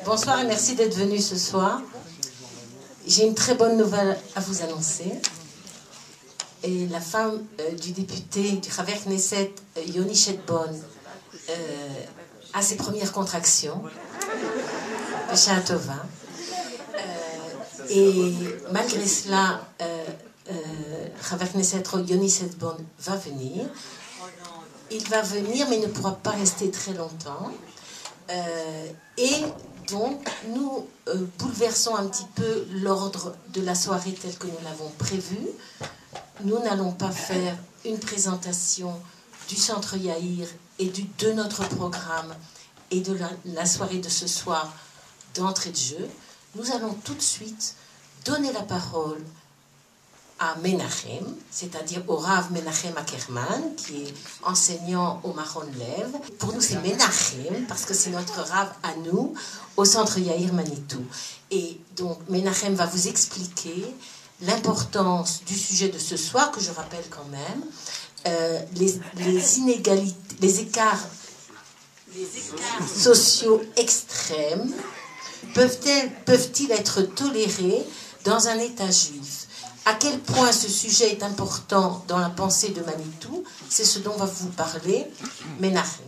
Bonsoir et merci d'être venu ce soir. J'ai une très bonne nouvelle à vous annoncer. Et la femme du député du Haver Knesset, Yoni Shedbon, a ses premières contractions, de Shatova. Et malgré cela, Haver Knesset Yoni Shedbon va venir. Il va venir, mais il ne pourra pas rester très longtemps. Et donc, nous bouleversons un petit peu l'ordre de la soirée tel que nous l'avons prévu. Nous n'allons pas faire une présentation du Centre Yaïr et de notre programme et de la soirée de ce soir d'entrée de jeu. Nous allons tout de suite donner la parole à Menachem, c'est-à-dire au Rav Menachem Ackerman, qui est enseignant au Mahon Lev. Pour nous, c'est Menachem, parce que c'est notre Rav à nous, au Centre Yaïr Manitou. Et donc, Menachem va vous expliquer l'importance du sujet de ce soir, que je rappelle quand même, les inégalités, les écarts sociaux extrêmes peuvent-ils être tolérés dans un État juif? À quel point ce sujet est important dans la pensée de Manitou, c'est ce dont va vous parler Menachem.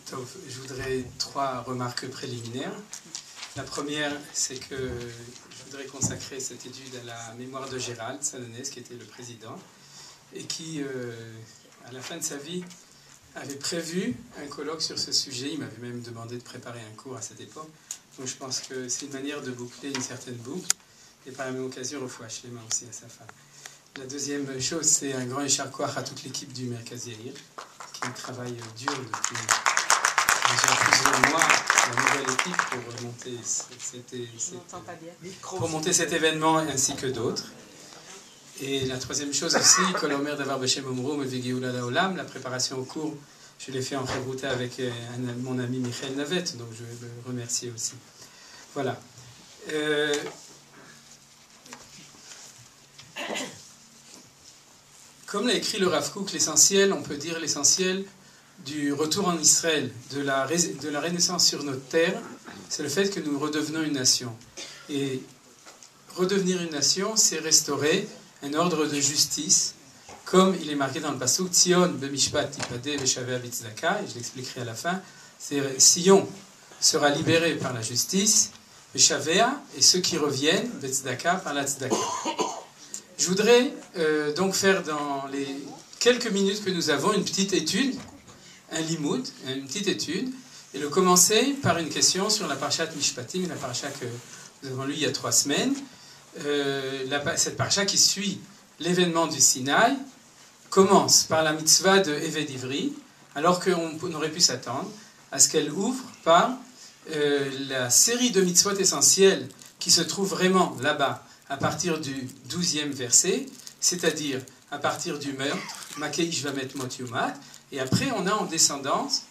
Je voudrais 3 remarques préliminaires. La première, c'est que je voudrais consacrer cette étude à la mémoire de Gérald Salonès, qui était le président, et qui, à la fin de sa vie, avait prévu un colloque sur ce sujet. Il m'avait même demandé de préparer un cours à cette époque. Donc je pense que c'est une manière de boucler une certaine boucle, et par la même occasion, refouache les mains aussi à sa femme. La deuxième chose, c'est un grand écharcoir à toute l'équipe du Merkaz Yaïr, qui travaille dur depuis plusieurs mois, la nouvelle équipe, pour monter cet événement ainsi que d'autres. Et la troisième chose aussi, Kolomer Davar Beshem Omro Mevigeoula Laolam, la préparation au cours, je l'ai fait en Chavruta avec mon ami Michael Navet, donc je vais le remercier aussi. Voilà. Comme l'a écrit le Rav Kook, l'essentiel, on peut dire l'essentiel du retour en Israël, de la renaissance sur notre terre, c'est le fait que nous redevenons une nation. Et redevenir une nation, c'est restaurer un ordre de justice, comme il est marqué dans le Passouk, Tzion b'mishpat tipade v'shaveh b'tzdaka, et je l'expliquerai à la fin, c'est Sion sera libéré par la justice, v'shaveh, et ceux qui reviennent, b'tzdaka, par la tzedaka. Je voudrais donc faire dans les quelques minutes que nous avons une petite étude, un limoud, une petite étude, et le commencer par une question sur la Parshat Mishpatim, la Parsha que nous avons lue il y a 3 semaines, cette Parsha qui suit l'événement du Sinaï, commence par la mitzvah de Eved Ivri, alors qu'on aurait pu s'attendre à ce qu'elle ouvre par la série de mitzvot essentielles qui se trouve vraiment là-bas, à partir du 12e verset, c'est-à-dire à partir du meurtre, Makei Ishvamet Mot Yumat, et après on a en descendance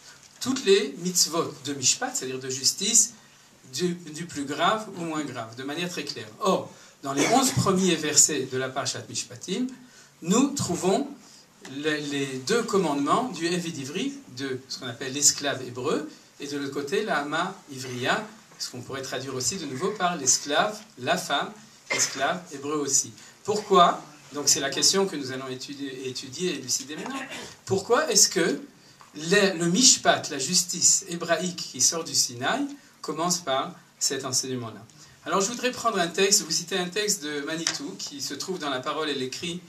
toutes les mitzvot de Mishpat, c'est-à-dire de justice, du plus grave au moins grave, de manière très claire. Or, dans les 11 premiers versets de la Parshat Mishpatim, nous trouvons les 2 commandements du Eved Ivri, de ce qu'on appelle l'esclave hébreu, et de l'autre côté, la Hama Ivriya, ce qu'on pourrait traduire aussi de nouveau par l'esclave, la femme, esclave hébreu aussi. Pourquoi? Donc c'est la question que nous allons étudier et élucider maintenant. Pourquoi est-ce que le Mishpat, la justice hébraïque qui sort du Sinaï, commence par cet enseignement-là? Alors je voudrais prendre un texte, vous citer un texte de Manitou, qui se trouve dans la parole et l'écrit,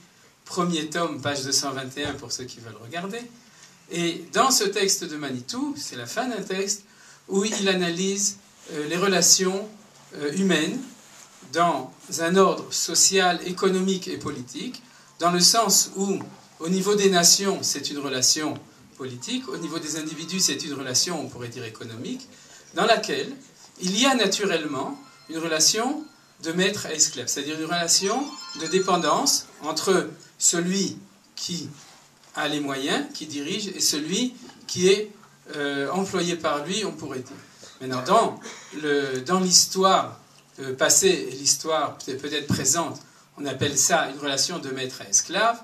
premier tome, page 221 pour ceux qui veulent regarder. Et dans ce texte de Manitou, c'est la fin d'un texte où il analyse les relations humaines dans un ordre social, économique et politique, dans le sens où, au niveau des nations, c'est une relation politique, au niveau des individus, c'est une relation, on pourrait dire, économique, dans laquelle il y a naturellement une relation de maître à esclave, c'est-à-dire une relation de dépendance entre celui qui a les moyens, qui dirige, et celui qui est employé par lui, on pourrait dire. Maintenant, dans l'histoire passée et l'histoire peut-être présente, on appelle ça une relation de maître à esclave.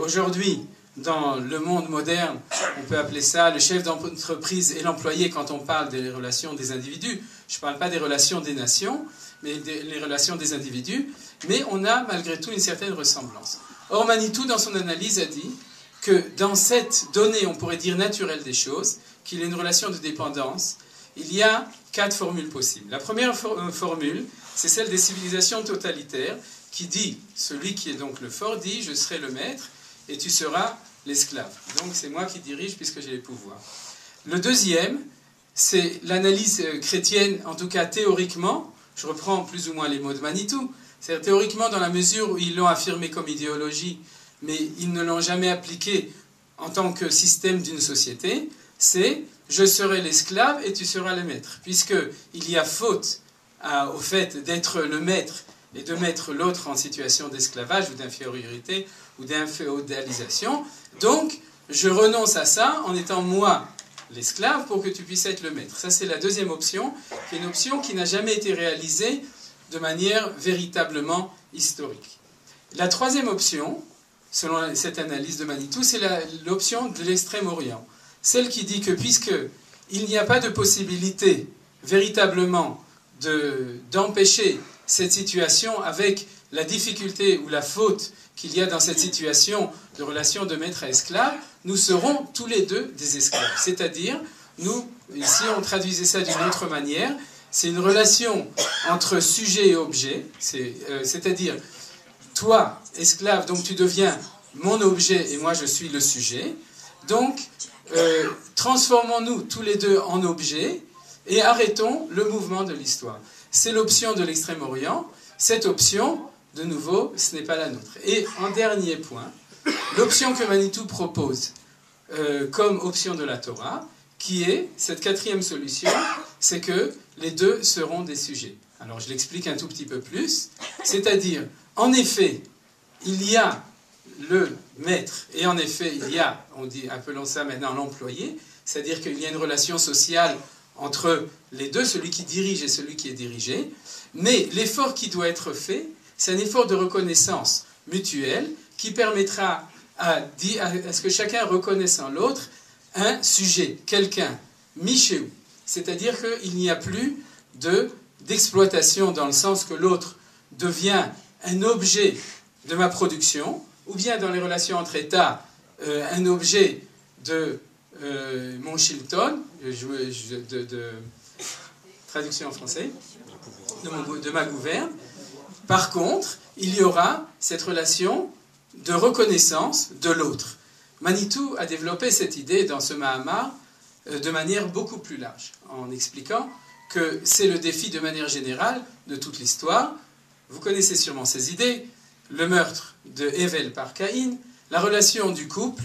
Aujourd'hui, dans le monde moderne, on peut appeler ça le chef d'entreprise et l'employé quand on parle des relations des individus. Je ne parle pas des relations des nations, mais les relations des individus. Mais on a malgré tout une certaine ressemblance. Or, Manitou, dans son analyse, a dit que dans cette donnée, on pourrait dire naturelle des choses, qu'il y a une relation de dépendance, il y a 4 formules possibles. La première formule, c'est celle des civilisations totalitaires, qui dit, celui qui est donc le fort dit, je serai le maître, et tu seras l'esclave. Donc c'est moi qui dirige puisque j'ai les pouvoirs. Le deuxième, c'est l'analyse chrétienne, en tout cas théoriquement, je reprends plus ou moins les mots de Manitou, c'est-à-dire théoriquement dans la mesure où ils l'ont affirmé comme idéologie, mais ils ne l'ont jamais appliqué en tant que système d'une société, c'est « je serai l'esclave et tu seras le maître ». Puisqu'il y a faute au fait d'être le maître et de mettre l'autre en situation d'esclavage ou d'infériorité ou d'inféodalisation. Donc, je renonce à ça en étant moi l'esclave pour que tu puisses être le maître. Ça, c'est la deuxième option, qui est une option qui n'a jamais été réalisée de manière véritablement historique. La troisième option, selon cette analyse de Manitou, c'est l'option de l'extrême-orient. Celle qui dit que puisqu'il n'y a pas de possibilité véritablement d'empêcher cette situation avec la difficulté ou la faute qu'il y a dans cette situation de relation de maître à esclave, nous serons tous les deux des esclaves. C'est-à-dire, nous, ici on traduisait ça d'une autre manière, c'est une relation entre sujet et objet, c'est-à-dire, toi, esclave, donc tu deviens mon objet et moi je suis le sujet, donc transformons-nous tous les deux en objets et arrêtons le mouvement de l'histoire. C'est l'option de l'Extrême-Orient. Cette option, de nouveau, ce n'est pas la nôtre. Et en dernier point, l'option que Manitou propose comme option de la Torah, qui est, cette quatrième solution, c'est que les deux seront des sujets. Alors je l'explique un tout petit peu plus. C'est-à-dire, en effet, il y a le maître, et en effet, il y a, on dit, appelons ça maintenant l'employé, c'est-à-dire qu'il y a une relation sociale entre les deux, celui qui dirige et celui qui est dirigé, mais l'effort qui doit être fait, c'est un effort de reconnaissance mutuelle qui permettra à ce que chacun reconnaisse en l'autre un sujet, quelqu'un, Michéou, c'est-à-dire qu'il n'y a plus d'exploitation dans le sens que l'autre devient un objet de ma production, ou bien dans les relations entre États, un objet de mon Shilton, de traduction en français, de ma gouverne. Par contre, il y aura cette relation de reconnaissance de l'autre. Manitou a développé cette idée dans ce Mahamar de manière beaucoup plus large, en expliquant que c'est le défi de manière générale de toute l'histoire. Vous connaissez sûrement ces idées, le meurtre de Hevel par Caïn, la relation du couple,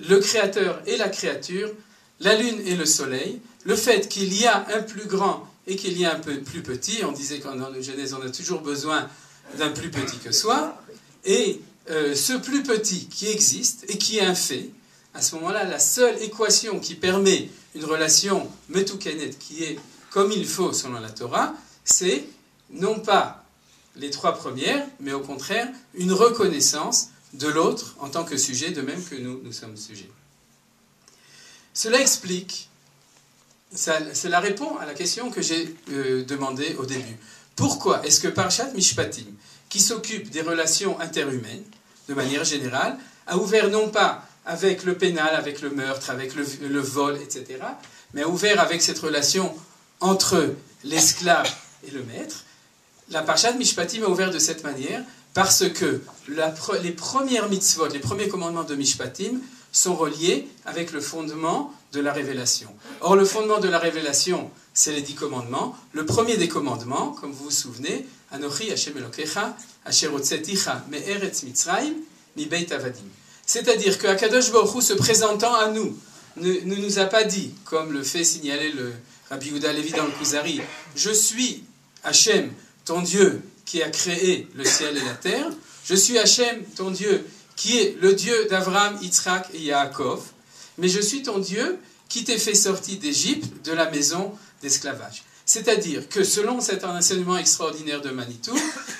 le créateur et la créature, la lune et le soleil, le fait qu'il y a un plus grand et qu'il y a un peu plus petit, on disait qu'en Genèse on a toujours besoin d'un plus petit que soi, et ce plus petit qui existe et qui est un fait, à ce moment-là, la seule équation qui permet une relation metoukanet qui est comme il faut selon la Torah, c'est non pas les 3 premières, mais au contraire une reconnaissance de l'autre en tant que sujet, de même que nous sommes sujets. Cela explique, cela répond à la question que j'ai demandée au début. Pourquoi est-ce que Parshat Mishpatim, qui s'occupe des relations interhumaines, de manière générale, a ouvert non pas avec le pénal, avec le meurtre, avec le vol, etc., mais a ouvert avec cette relation entre l'esclave et le maître. La Parshat Mishpatim a ouvert de cette manière parce que les premières mitzvot, les premiers commandements de Mishpatim sont reliés avec le fondement de la révélation. Or, le fondement de la révélation, c'est les 10 commandements. Le premier des commandements, comme vous vous souvenez, Anochi Hashem Elokecha, Asher hotzeticha me'eretz Mitzrayim, mi beit avadim. C'est-à-dire que Akadosh Baruch Hu, se présentant à nous, ne nous a pas dit, comme le fait signaler le Rabbi Yehuda Levi dans le Kuzari, je suis Hachem, ton Dieu qui a créé le ciel et la terre, je suis Hachem, ton Dieu qui est le Dieu d'Abraham, Yitzhak et Yaakov, mais je suis ton Dieu qui t'ai fait sortir d'Égypte, de la maison d'esclavage. C'est-à-dire que selon cet enseignement extraordinaire de Manitou,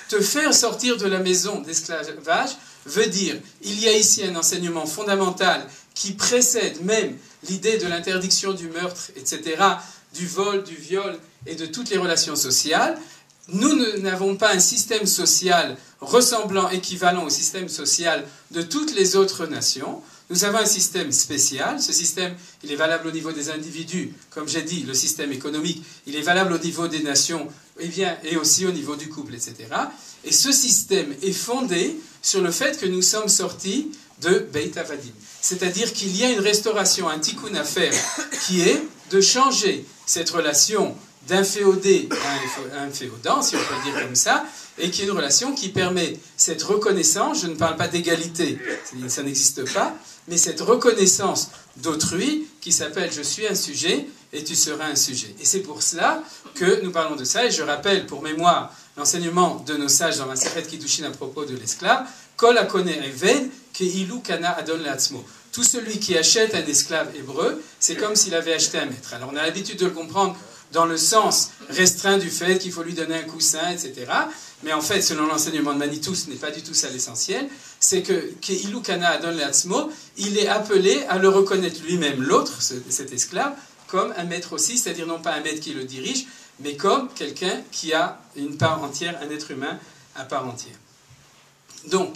te faire sortir de la maison d'esclavage veut dire il y a ici un enseignement fondamental qui précède même l'idée de l'interdiction du meurtre, etc., du vol, du viol et de toutes les relations sociales. Nous n'avons pas un système social ressemblant, équivalent au système social de toutes les autres nations. Nous avons un système spécial. Ce système, il est valable au niveau des individus. Comme j'ai dit, le système économique, il est valable au niveau des nations et aussi au niveau du couple, etc. Et ce système est fondé sur le fait que nous sommes sortis de Beit Avadim. C'est-à-dire qu'il y a une restauration, un tikkun à faire, qui est de changer cette relation d'un féodé à un féodant, si on peut le dire comme ça, et qui est une relation qui permet cette reconnaissance, je ne parle pas d'égalité, ça n'existe pas, mais cette reconnaissance d'autrui qui s'appelle « je suis un sujet et tu seras un sujet ». Et c'est pour cela que nous parlons de ça, et je rappelle pour mémoire l'enseignement de nos sages dans la Masechet Kiddushin à propos de l'esclave, « Kol hakone eved keilu kana adon le'atzmo ». Tout celui qui achète un esclave hébreu, c'est comme s'il avait acheté un maître. Alors on a l'habitude de le comprendre dans le sens restreint du fait qu'il faut lui donner un coussin, etc. Mais en fait, selon l'enseignement de Manitou, ce n'est pas du tout ça l'essentiel. C'est que Keilu Kana Adon Le'atzmo, il est appelé à le reconnaître lui-même, l'autre, cet esclave, comme un maître aussi, c'est-à-dire non pas un maître qui le dirige, mais comme quelqu'un qui a une part entière, un être humain à part entière. Donc,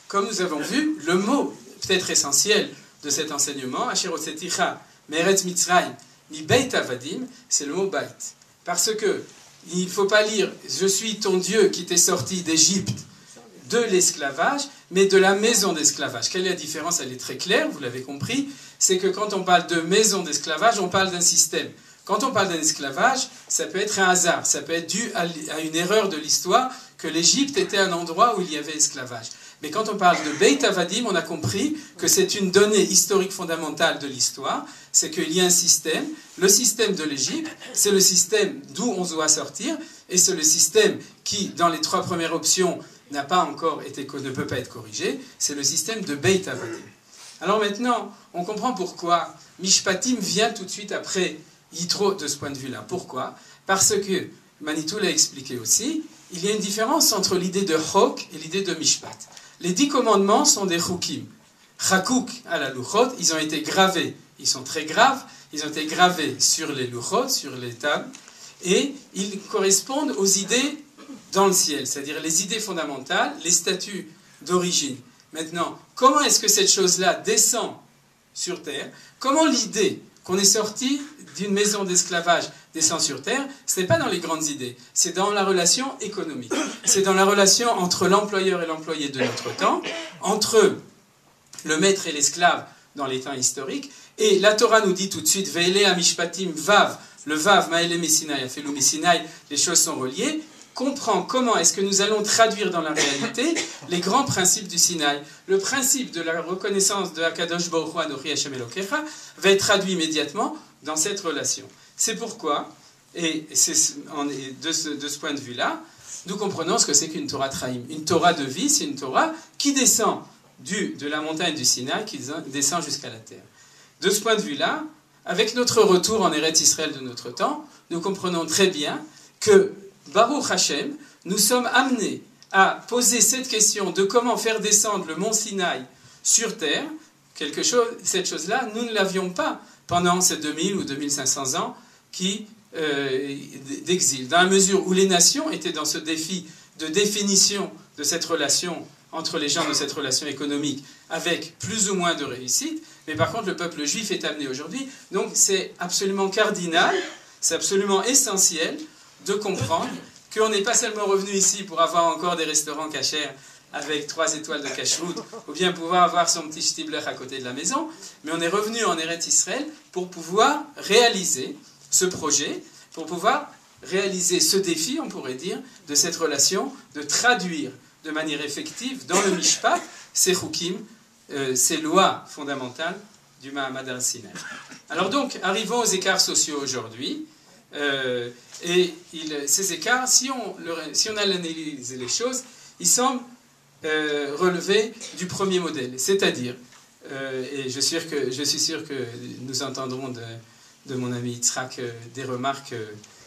comme nous avons vu, le mot peut-être essentiel de cet enseignement, Asheroseticha Meretz Mitzrayim, Mi Beit Avadim, c'est le mot Beit. Parce que il ne faut pas lire « Je suis ton Dieu qui t'est sorti d'Égypte de l'esclavage », mais de la maison d'esclavage. Quelle est la différence? Elle est très claire, vous l'avez compris. C'est que quand on parle de maison d'esclavage, on parle d'un système. Quand on parle d'un esclavage, ça peut être un hasard, ça peut être dû à une erreur de l'histoire, que l'Égypte était un endroit où il y avait esclavage. Mais quand on parle de Beit Avadim, on a compris que c'est une donnée historique fondamentale de l'histoire, c'est qu'il y a un système. Le système de l'Égypte, c'est le système d'où on doit sortir, et c'est le système qui, dans les 3 premières options, n'a pas encore été, ne peut pas être corrigé, c'est le système de Beit Avadim. Alors maintenant, on comprend pourquoi Mishpatim vient tout de suite après Yitro de ce point de vue-là. Pourquoi? Parce que, Manitou l'a expliqué aussi, il y a une différence entre l'idée de Chok et l'idée de Mishpat. Les 10 commandements sont des Chukim. Chakouk à la Luchot, ils ont été gravés, ils sont très graves, ils ont été gravés sur les Luchot, sur les tables, et ils correspondent aux idées dans le ciel, c'est-à-dire les idées fondamentales, les statuts d'origine. Maintenant, comment est-ce que cette chose-là descend sur terre? Comment l'idée qu'on est sorti d'une maison d'esclavage descend sur terre? Ce n'est pas dans les grandes idées, c'est dans la relation économique. C'est dans la relation entre l'employeur et l'employé de notre temps, entre le maître et l'esclave dans les temps historiques. Et la Torah nous dit tout de suite, Ve'ele amishpatim vav, le vav, ma'ele mesinaï, afelu mesinaï, les choses sont reliées. Comprend comment est-ce que nous allons traduire dans la réalité les grands principes du Sinaï. Le principe de la reconnaissance de Akadosh Baruch Hu Anochi Hashem Elokecha va être traduit immédiatement dans cette relation. C'est pourquoi, et de ce point de vue-là, nous comprenons ce que c'est qu'une Torah Traim. Une Torah de vie, c'est une Torah qui descend de la montagne du Sinaï, qui descend jusqu'à la terre. De ce point de vue-là, avec notre retour en Eretz Israël de notre temps, nous comprenons très bien que Baruch Hashem, nous sommes amenés à poser cette question de comment faire descendre le mont Sinaï sur terre. Cette chose-là, nous ne l'avions pas pendant ces 2000 ou 2500 ans d'exil. Dans la mesure où les nations étaient dans ce défi de définition de cette relation entre les gens, de cette relation économique, avec plus ou moins de réussite, mais par contre le peuple juif est amené aujourd'hui. Donc c'est absolument cardinal, c'est absolument essentiel de comprendre qu'on n'est pas seulement revenu ici pour avoir encore des restaurants cachers avec 3 étoiles de cacheroute, ou bien pouvoir avoir son petit shtibler à côté de la maison, mais on est revenu en Eretz Israël pour pouvoir réaliser ce projet, pour pouvoir réaliser ce défi, on pourrait dire, de cette relation, de traduire de manière effective dans le Mishpat ces chukim, ces lois fondamentales du Mahamad al-Sinaï. Alors donc, arrivons aux écarts sociaux aujourd'hui. Ces écarts, si on analyse les choses, ils semblent relever du premier modèle. C'est-à-dire, et je suis sûr que nous entendrons de mon ami Yitzhak des remarques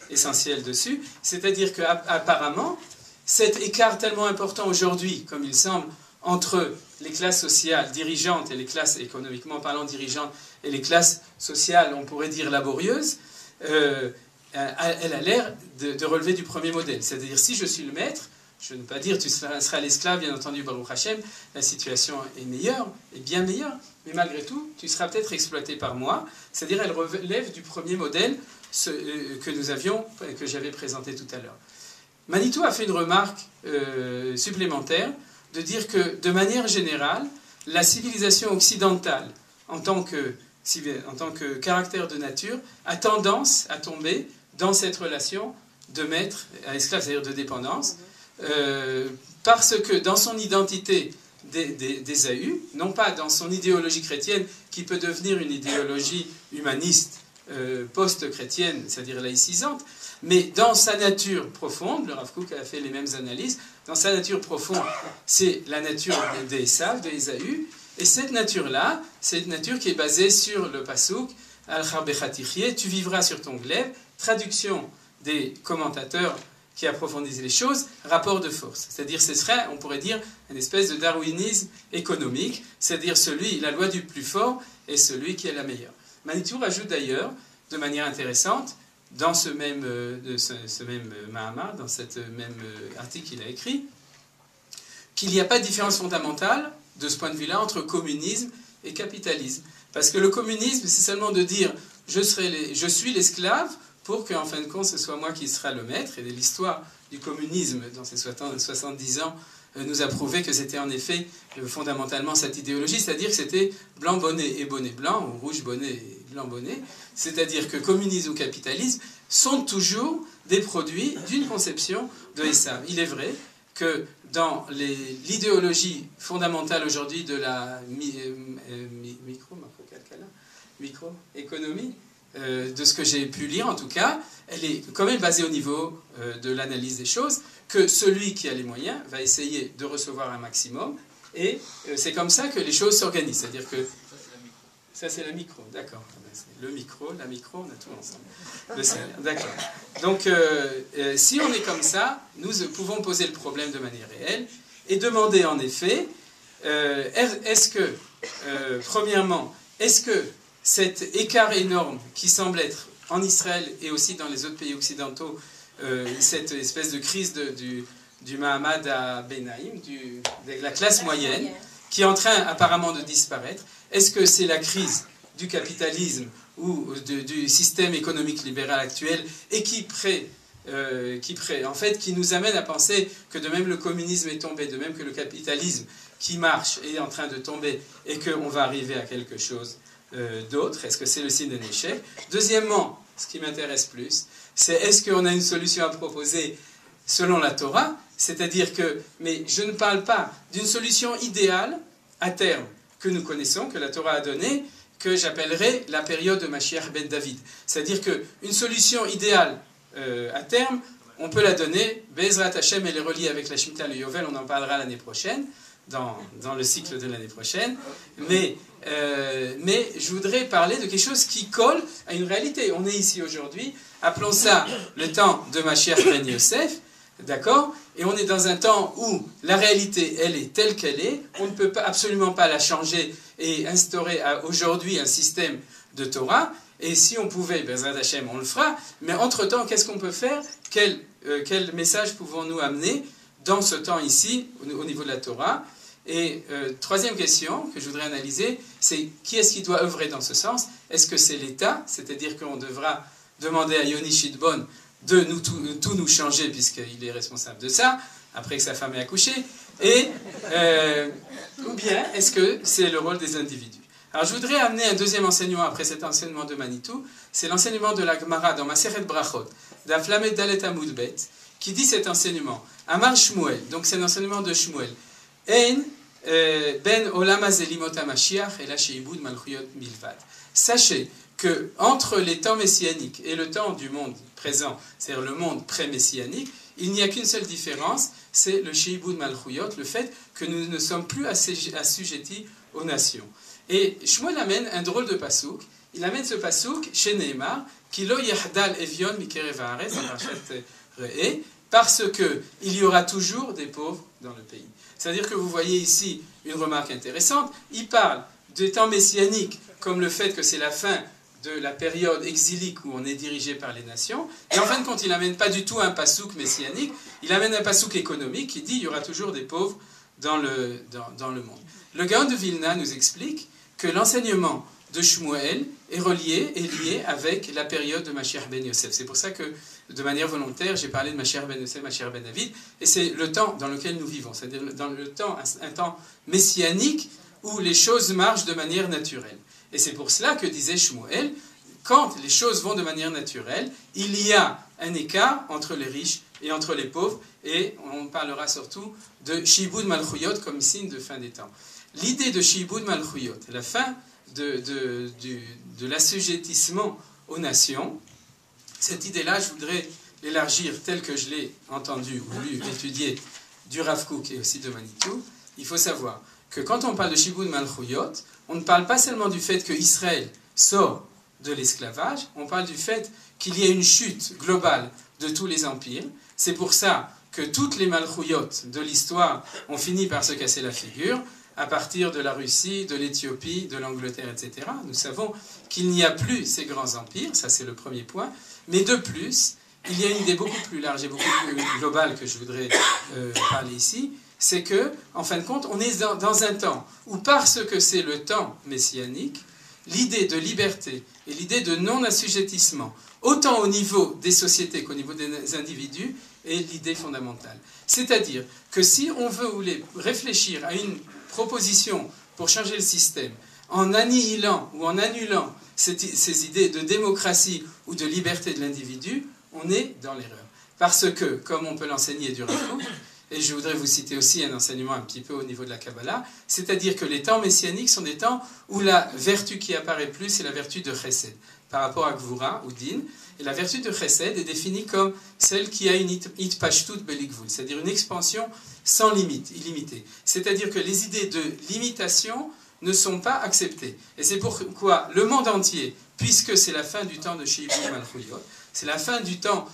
essentielles dessus, c'est-à-dire qu'apparemment, cet écart tellement important aujourd'hui, comme il semble, entre les classes sociales dirigeantes et les classes économiquement parlant dirigeantes et les classes sociales, on pourrait dire laborieuses, elle a l'air de relever du premier modèle. C'est-à-dire, si je suis le maître, je ne veux pas dire tu seras l'esclave, bien entendu, Baruch Hashem, la situation est meilleure, est bien meilleure, mais malgré tout, tu seras peut-être exploité par moi. C'est-à-dire, elle relève du premier modèle que j'avais présenté tout à l'heure. Manitou a fait une remarque supplémentaire, de dire que, de manière générale, la civilisation occidentale, en tant que caractère de nature, a tendance à tomber dans cette relation de maître à esclave, c'est-à-dire de dépendance, parce que dans son identité d'Ésaü, non pas dans son idéologie chrétienne, qui peut devenir une idéologie humaniste post-chrétienne, c'est-à-dire laïcisante, mais dans sa nature profonde, le Rav Kook a fait les mêmes analyses, dans sa nature profonde, c'est la nature d'Esav, d'Ésaü, et cette nature-là, c'est une nature qui est basée sur le pasuk, Al-Charbechatichie, tu vivras sur ton glaive, traduction des commentateurs qui approfondissent les choses, rapport de force. C'est-à-dire, ce serait, on pourrait dire, une espèce de darwinisme économique, c'est-à-dire la loi du plus fort est celui qui est la meilleure. Manitou rajoute d'ailleurs, de manière intéressante, dans ce même Mahama, dans ce même article qu'il a écrit, qu'il n'y a pas de différence fondamentale, de ce point de vue-là, entre communisme et capitalisme. Parce que le communisme, c'est seulement de dire « je suis l'esclave » pour qu'en fin de compte, ce soit moi qui sera le maître. Et l'histoire du communisme, dans ces 70 ans, nous a prouvé que c'était en effet fondamentalement cette idéologie, c'est-à-dire que c'était blanc bonnet et bonnet blanc, ou rouge bonnet et blanc bonnet, c'est-à-dire que communisme ou capitalisme sont toujours des produits d'une conception de Esav. Il est vrai que dans l'idéologie fondamentale aujourd'hui de la microéconomie, de ce que j'ai pu lire en tout cas, elle est quand même basée au niveau de l'analyse des choses, que celui qui a les moyens va essayer de recevoir un maximum, et c'est comme ça que les choses s'organisent. C'est-à-dire que ça c'est la micro, d'accord. Le micro, la micro, on a tout ensemble. D'accord. Donc si on est comme ça, nous pouvons poser le problème de manière réelle et demander en effet, premièrement, est-ce que cet écart énorme qui semble être en Israël et aussi dans les autres pays occidentaux, cette espèce de crise du Mahamad à Benaïm, de la classe moyenne, qui est en train apparemment de disparaître, est-ce que c'est la crise du capitalisme ou du système économique libéral actuel et qui nous amène à penser que de même le communisme est tombé, de même que le capitalisme qui marche est en train de tomber et qu'on va arriver à quelque chose d'autre? Est-ce que c'est le signe d'un échec? Deuxièmement, ce qui m'intéresse plus, c'est est-ce qu'on a une solution à proposer selon la Torah? C'est-à-dire que, mais je ne parle pas d'une solution idéale à terme que nous connaissons, que la Torah a donnée, que j'appellerais la période de Mashiach ben David. C'est-à-dire qu'une solution idéale à terme, on peut la donner, Be'ezrat Hashem, elle est reliée avec la Shemitah, le Yovel, on en parlera l'année prochaine, dans le cycle de l'année prochaine, mais je voudrais parler de quelque chose qui colle à une réalité. On est ici aujourd'hui, appelons ça le temps de Mashiach ben Yosef, d'accord? Et on est dans un temps où la réalité, elle est telle qu'elle est, on ne peut absolument pas la changer et instaurer aujourd'hui un système de Torah, et si on pouvait, Bezrat Hashem, on le fera, mais entre-temps, qu'est-ce qu'on peut faire? Quel message pouvons-nous amener dans ce temps ici, au niveau de la Torah? Et troisième question que je voudrais analyser, c'est qui est-ce qui doit œuvrer dans ce sens? Est-ce que c'est l'État? C'est-à-dire qu'on devra demander à Yoni Shidbon de tout nous changer, puisqu'il est responsable de ça, après que sa femme ait accouché, ou bien est-ce que c'est le rôle des individus? Alors je voudrais amener un deuxième enseignement après cet enseignement de Manitou, c'est l'enseignement de la Gemara dans Maseret Brachot, d'Aflamet Dalet Amud Bet, qui dit cet enseignement, Amar Shmuel, donc c'est un enseignement de Shmuel, En ben olam hazelimot hamashiach et la sheibud malchuyot milvad. Sachez que entre les temps messianiques et le temps du monde présent, c'est-à-dire le monde pré-messianique, il n'y a qu'une seule différence, c'est le sheibud malchuyot, le fait que nous ne sommes plus assujettis aux nations. Et Shmuel amène un drôle de pasouk. Il amène ce pasouk chez Neymar, qui lo yahdal evion mikerev haaretz, parce qu'il y aura toujours des pauvres dans le pays. C'est-à-dire que vous voyez ici une remarque intéressante. Il parle des temps messianiques comme le fait que c'est la fin de la période exilique où on est dirigé par les nations. Et en fin de compte, il n'amène pas du tout un pasouk messianique, il amène un pasouk économique qui dit qu'il y aura toujours des pauvres dans le monde. Le Gaon de Vilna nous explique que l'enseignement de Shmuel est lié avec la période de Mashiach ben Yosef. C'est pour ça que, de manière volontaire, j'ai parlé de Mashiach ben Yosef, Mashiach ben David, et c'est le temps dans lequel nous vivons, c'est-à-dire dans le temps, un temps messianique où les choses marchent de manière naturelle. Et c'est pour cela que disait Shmuel, quand les choses vont de manière naturelle, il y a un écart entre les riches et entre les pauvres, et on parlera surtout de Shibud Malchuyot comme signe de fin des temps. L'idée de Shibud Malchuyot, la fin de l'assujettissement aux nations, cette idée-là, je voudrais l'élargir telle que je l'ai entendue ou lu, étudiée du Rav Kook et aussi de Manitou. Il faut savoir que quand on parle de Shibud Malchuyot, on ne parle pas seulement du fait que Israël sort de l'esclavage, on parle du fait qu'il y a une chute globale de tous les empires. C'est pour ça que toutes les Malchuyot de l'histoire ont fini par se casser la figure, à partir de la Russie, de l'Éthiopie, de l'Angleterre, etc. Nous savons qu'il n'y a plus ces grands empires, ça c'est le premier point, mais de plus, il y a une idée beaucoup plus large et beaucoup plus globale que je voudrais parler ici, c'est que, en fin de compte, on est dans un temps où, parce que c'est le temps messianique, l'idée de liberté et l'idée de non-assujettissement, autant au niveau des sociétés qu'au niveau des individus, est l'idée fondamentale. C'est-à-dire que si on voulait réfléchir à une proposition pour changer le système, en annihilant ou en annulant ces idées de démocratie ou de liberté de l'individu, on est dans l'erreur. Parce que, comme on peut l'enseigner du Rav Kook, et je voudrais vous citer aussi un enseignement un petit peu au niveau de la Kabbalah, c'est-à-dire que les temps messianiques sont des temps où la vertu qui apparaît plus, c'est la vertu de Chesed, par rapport à Gvura ou Din. Et la vertu de Chesed est définie comme celle qui a une itpashtut belikvul, c'est-à-dire une expansion sans limite, illimitée. C'est-à-dire que les idées de limitation ne sont pas acceptées. Et c'est pourquoi le monde entier, puisque c'est la fin du temps de Shibud Malchuyot, c'est la fin du temps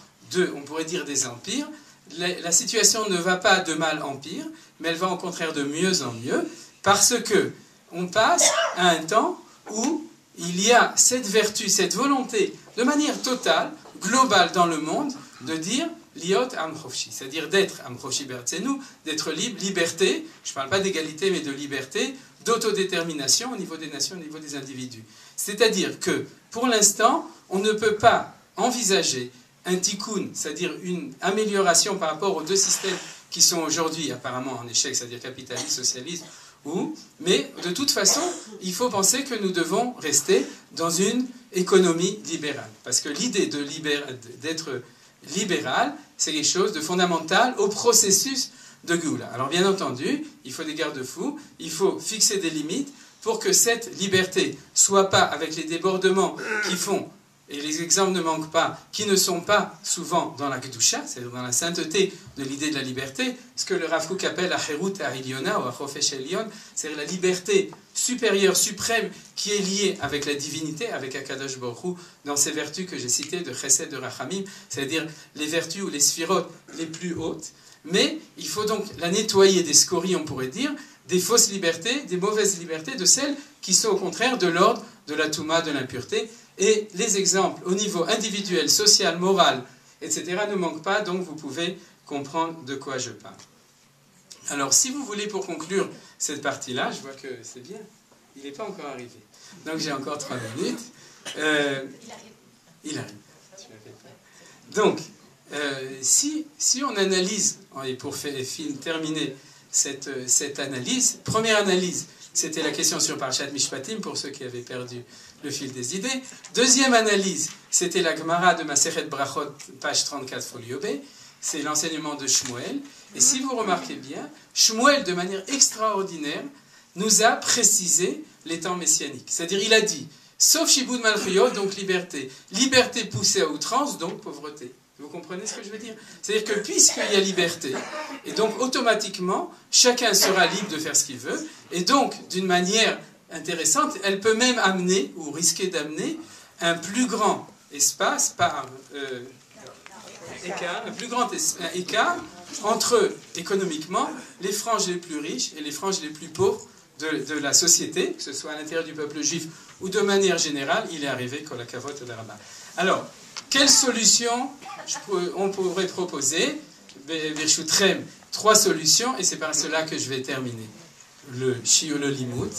on pourrait dire, des empires, la situation ne va pas de mal en pire, mais elle va au contraire de mieux en mieux, parce que on passe à un temps où il y a cette vertu, cette volonté, de manière totale, globale dans le monde, de dire liot am chofshi, c'est-à-dire d'être am chofshi bertzenu, d'être libre, liberté, je ne parle pas d'égalité, mais de liberté, d'autodétermination au niveau des nations, au niveau des individus. C'est-à-dire que, pour l'instant, on ne peut pas envisager un tikkun, c'est-à-dire une amélioration par rapport aux deux systèmes qui sont aujourd'hui apparemment en échec, c'est-à-dire capitaliste, socialiste, mais de toute façon, il faut penser que nous devons rester dans une économie libérale. Parce que l'idée d'être libéral, c'est quelque chose de fondamental au processus de Géoula. Alors bien entendu, il faut des garde-fous, il faut fixer des limites pour que cette liberté soit pas avec les débordements qui font, et les exemples ne manquent pas, qui ne sont pas souvent dans la Kedusha, c'est-à-dire dans la sainteté de l'idée de la liberté, ce que le Rav Kook appelle la Cherut Ha'iliona ou la Chofesh Elion, c'est-à-dire la liberté supérieure, suprême, qui est liée avec la divinité, avec Akadosh Baruch Hu, dans ces vertus que j'ai citées de Chesed, de Rachamim, c'est-à-dire les vertus ou les sphirotes les plus hautes. Mais il faut donc la nettoyer des scories, on pourrait dire, des fausses libertés, des mauvaises libertés, de celles qui sont au contraire de l'ordre de la Touma, de l'impureté. Et les exemples au niveau individuel, social, moral, etc. ne manquent pas, donc vous pouvez comprendre de quoi je parle. Alors, si vous voulez, pour conclure cette partie-là, je vois que c'est bien, il n'est pas encore arrivé. Donc, j'ai encore 3 minutes. Il arrive. Donc, si on analyse, et pour terminer cette analyse, première analyse, c'était la question sur Parashat Mishpatim, pour ceux qui avaient perdu le fil des idées. Deuxième analyse, c'était la Gemara de Masechet Brachot, page 34, folio B. C'est l'enseignement de Shmuel. Et si vous remarquez bien, Shmuel, de manière extraordinaire, nous a précisé les temps messianiques. C'est-à-dire, il a dit, sauf Shibud Malchuyot, donc liberté. Liberté poussée à outrance, donc pauvreté. Vous comprenez ce que je veux dire? C'est-à-dire que puisqu'il y a liberté, et donc automatiquement, chacun sera libre de faire ce qu'il veut, et donc, d'une manière intéressante, elle peut même amener, ou risquer d'amener, un plus grand espace par écart, un plus grand écart entre, économiquement, les franges les plus riches et les franges les plus pauvres de la société, que ce soit à l'intérieur du peuple juif ou de manière générale, il est arrivé Kol HaKavod de Rabbah. Alors, quelle solution on pourrait proposer? Berchutrem, 3 solutions, et c'est par cela que je vais terminer le Shiur le Limoud.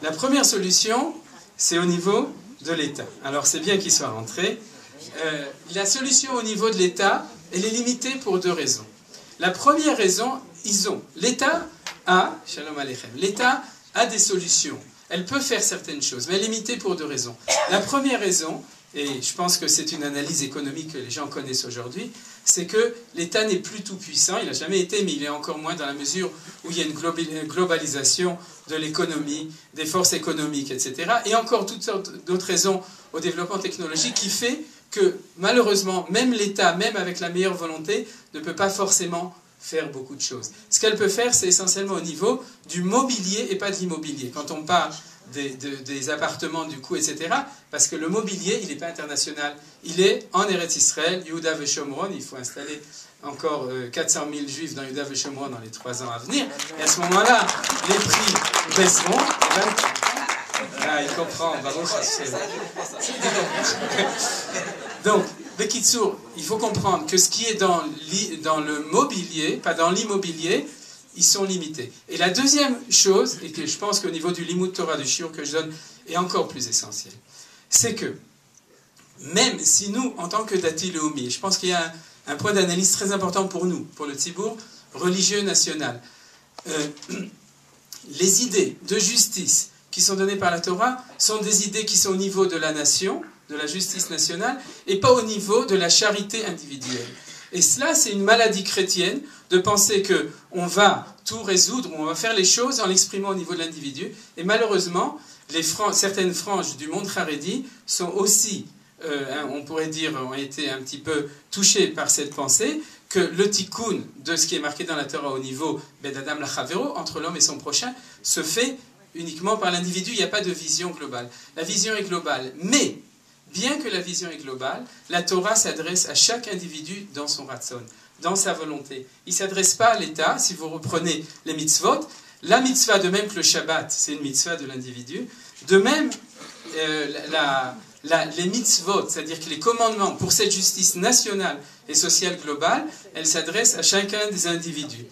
La première solution, c'est au niveau de l'État. Alors, c'est bien qu'il soit rentré. La solution au niveau de l'État, elle est limitée pour 2 raisons. La première raison, l'État a, Shalom Aleichem, l'État a des solutions. Elle peut faire certaines choses, mais elle est limitée pour 2 raisons. La première raison, et je pense que c'est une analyse économique que les gens connaissent aujourd'hui, c'est que l'État n'est plus tout puissant, il n'a jamais été, mais il est encore moins dans la mesure où il y a une globalisation de l'économie, des forces économiques, etc. Et encore toutes sortes d'autres raisons au développement technologique qui fait que malheureusement, même l'État, même avec la meilleure volonté, ne peut pas forcément faire beaucoup de choses. Ce qu'elle peut faire, c'est essentiellement au niveau du mobilier et pas de l'immobilier. Quand on parle des appartements, du coup, etc., parce que le mobilier, il n'est pas international. Il est en Eretz Israël, Yehuda Veshomron, il faut installer encore 400 000 juifs dans Yehuda Veshomron dans les 3 ans à venir, et à ce moment-là, les prix baisseront. Ah, il comprend, Baruch Hashem. Donc, Bekitsour, il faut comprendre que ce qui est dans le mobilier, pas dans l'immobilier, ils sont limités. Et la deuxième chose, et que je pense qu'au niveau du Limud Torah, du shiur que je donne, est encore plus essentiel, c'est que, même si nous, en tant que Dati Leumi, je pense qu'il y a un point d'analyse très important pour nous, pour le Tzibour religieux national, les idées de justice qui sont données par la Torah sont des idées qui sont au niveau de la nation, de la justice nationale, et pas au niveau de la charité individuelle. Et cela, c'est une maladie chrétienne de penser qu'on va tout résoudre, on va faire les choses en l'exprimant au niveau de l'individu. Et malheureusement, certaines franges du monde Haredi sont aussi, on pourrait dire, ont été un petit peu touchées par cette pensée, que le tikkun de ce qui est marqué dans la Torah au niveau Ben Adam Lachavero, entre l'homme et son prochain, se fait uniquement par l'individu, il n'y a pas de vision globale. La vision est globale, mais bien que la vision est globale, la Torah s'adresse à chaque individu dans son ratson, dans sa volonté. Il ne s'adresse pas à l'État. Si vous reprenez les mitzvot, la mitzvah, de même que le Shabbat, c'est une mitzvah de l'individu, de même, les mitzvot, c'est-à-dire que les commandements pour cette justice nationale et sociale globale, elles s'adressent à chacun des individus.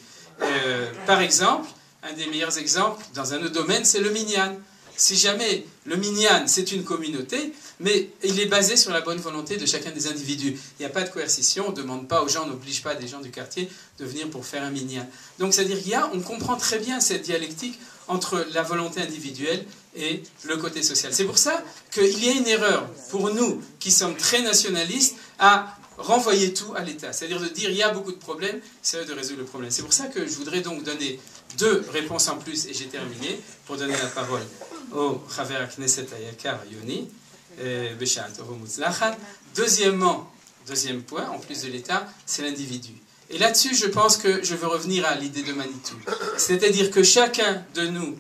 Par exemple, un des meilleurs exemples dans un autre domaine, c'est le minyan. Si jamais le minyan, c'est une communauté, mais il est basé sur la bonne volonté de chacun des individus. Il n'y a pas de coercition, on ne demande pas aux gens, on n'oblige pas des gens du quartier de venir pour faire un minyan. Donc c'est-à-dire on comprend très bien cette dialectique entre la volonté individuelle et le côté social. C'est pour ça qu'il y a une erreur pour nous qui sommes très nationalistes à renvoyer tout à l'État. C'est-à-dire de dire il y a beaucoup de problèmes, c'est eux de résoudre le problème. C'est pour ça que je voudrais donc donner 2 réponses en plus, et j'ai terminé, pour donner la parole au Chaver Knesset Ayakar Yoni, Beshat Ovo Mutzlachat. Deuxième point, en plus de l'État, c'est l'individu. Et là-dessus, je pense que je veux revenir à l'idée de Manitou. C'est-à-dire que chacun de nous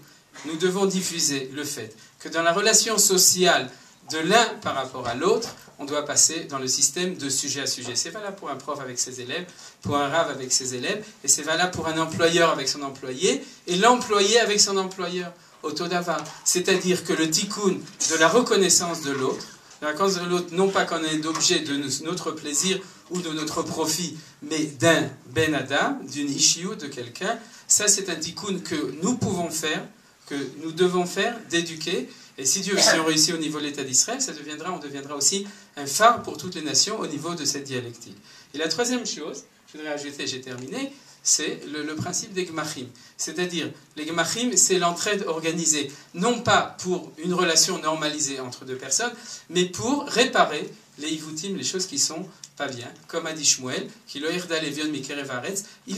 devons diffuser le fait que dans la relation sociale de l'un par rapport à l'autre, on doit passer dans le système de sujet à sujet. C'est valable pour un prof avec ses élèves, pour un rave avec ses élèves, et c'est valable pour un employeur avec son employé, et l'employé avec son employeur, au Todavar. C'est-à-dire que le tikkun de la reconnaissance de l'autre, la reconnaissance de l'autre, non pas qu'on est objet de notre plaisir ou de notre profit, mais d'un ben adam, d'une issue de quelqu'un, ça c'est un tikkun que nous pouvons faire, que nous devons faire, d'éduquer. Et si on réussit au niveau de l'État d'Israël, on deviendra aussi un phare pour toutes les nations au niveau de cette dialectique. Et la troisième chose, je voudrais ajouter, j'ai terminé, c'est le principe des gmachim. C'est-à-dire, les gmachim, c'est l'entraide organisée, non pas pour une relation normalisée entre 2 personnes, mais pour réparer les ivutim, les choses qui sont pas bien. Comme a dit Shmuel, il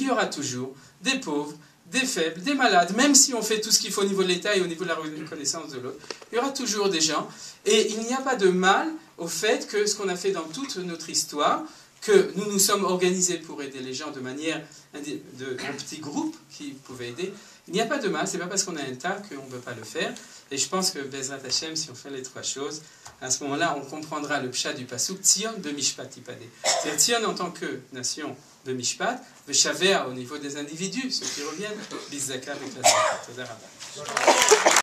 y aura toujours des pauvres, des faibles, des malades, même si on fait tout ce qu'il faut au niveau de l'État et au niveau de la reconnaissance de l'autre, il y aura toujours des gens. Et il n'y a pas de mal au fait que ce qu'on a fait dans toute notre histoire, que nous nous sommes organisés pour aider les gens de manière, un petit groupe qui pouvait aider, il n'y a pas de mal, c'est pas parce qu'on a un tas qu'on ne peut pas le faire. Et je pense que Bezrat Hashem, si on fait les 3 choses, À ce moment-là, on comprendra le pshat du pasuk Tzion de Mishpat Ipadeh. C'est-à-dire Tzion en tant que nation de Mishpat, Veshavea au niveau des individus, ceux qui reviennent, Bizaka avec la Zakat.